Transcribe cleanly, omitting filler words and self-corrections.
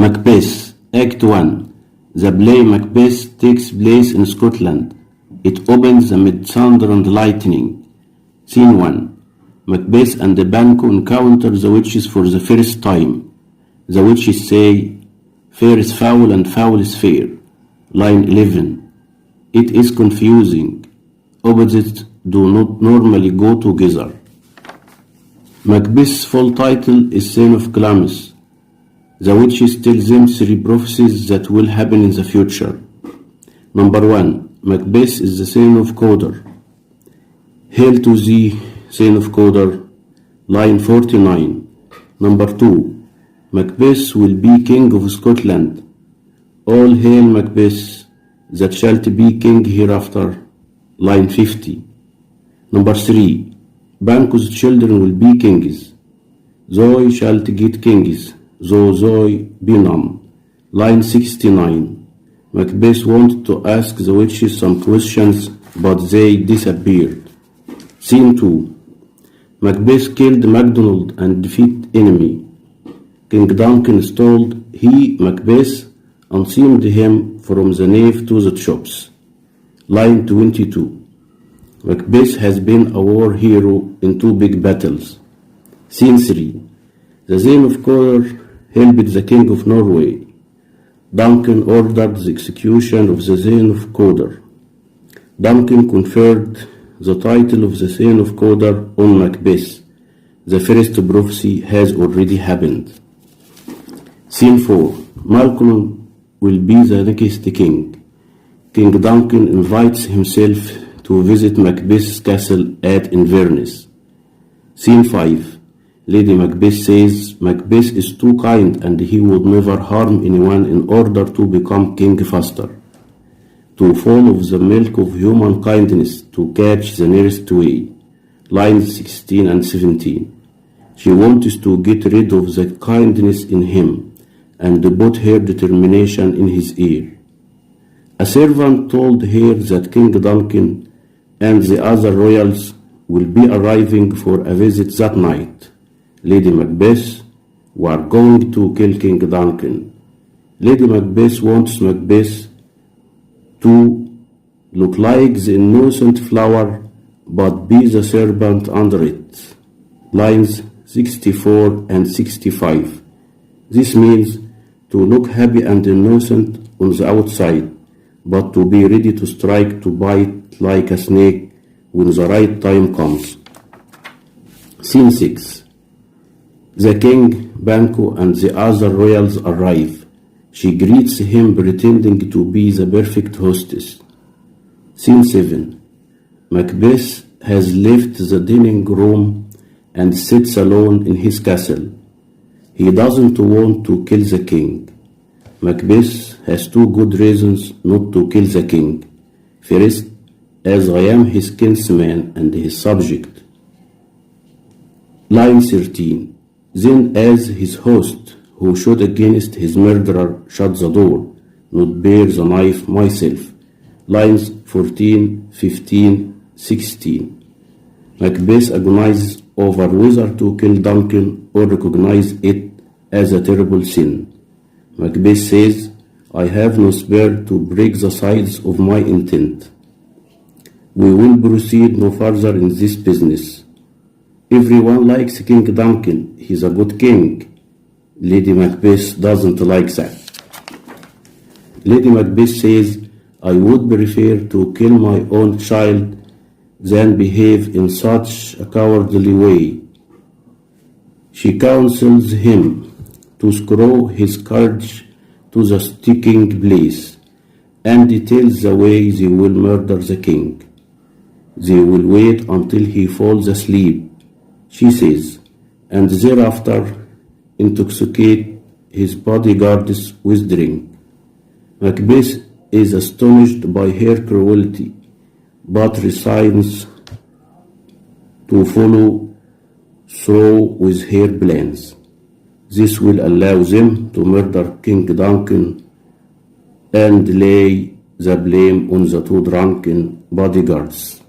Macbeth, Act 1. The play Macbeth takes place in Scotland. It opens amid thunder and lightning. Scene 1. Macbeth and Banquo encounter the witches for the first time. The witches say, "Fair is foul and foul is fair." Line 11. It is confusing. Opposites do not normally go together. Macbeth's full title is Son of Glamis. The witches tell them 3 prophecies that will happen in the future. Number 1. Macbeth is the son of Cawdor. Hail to thee, son of Cawdor. Line 49. Number 2. Macbeth will be king of Scotland. All hail Macbeth, that shalt be king hereafter. Line 50. Number 3. Banquo's children will be kings. Thou shalt get kings, though thou be none. Line 69. Macbeth wanted to ask the witches some questions, but they disappeared. Scene 2. Macbeth killed MacDonald and defeated enemy. King Duncan stole Macbeth, and sent him from the nave to the shops. Line 22. Macbeth has been a war hero in 2 big battles. Scene 3. The son of Cawdor helped the king of Norway. Duncan ordered the execution of the son of Cawdor. Duncan conferred the title of the son of Cawdor on Macbeth. The first prophecy has already happened. Scene 4. Malcolm will be the next king. King Duncan invites himself to visit Macbeth's castle at Inverness. Scene 5. Lady Macbeth says Macbeth is too kind and he would never harm anyone in order to become king faster. To follow the milk of human kindness to catch the nearest way. Lines 16 and 17. She wants to get rid of the kindness in him and put her determination in his ear. A servant told her that King Duncan and the other royals will be arriving for a visit that night. Lady Macbeth, we are going to kill King Duncan. Lady Macbeth wants Macbeth to look like the innocent flower, but be the serpent under it. Lines 64 and 65. This means to look happy and innocent on the outside, but to be ready to strike, to bite like a snake when the right time comes. Scene 6. The king, Banquo, and the other royals arrive. She greets him pretending to be the perfect hostess. Scene 7. Macbeth has left the dining room and sits alone in his castle. He doesn't want to kill the king. Macbeth has 2 good reasons not to kill the king. First, as I am his kinsman and his subject. Line 13. Then as his host, who should against his murderer shut the door, not bear the knife myself. Lines 14, 15, 16. Macbeth agonizes over whether to kill Duncan or recognize it as a terrible sin. Macbeth says, I have no spare to break the sides of my intent. We will proceed no further in this business. Everyone likes King Duncan. He's a good king. Lady Macbeth doesn't like that. Lady Macbeth says, I would prefer to kill my own child than behave in such a cowardly way. She counsels him to screw his courage to the sticking place, and details the way they will murder the king. They will wait until he falls asleep, she says, and thereafter intoxicate his bodyguards with drink. Macbeth is astonished by her cruelty, but resigns to follow through with her plans. This will allow them to murder King Duncan and lay the blame on the 2 drunken bodyguards.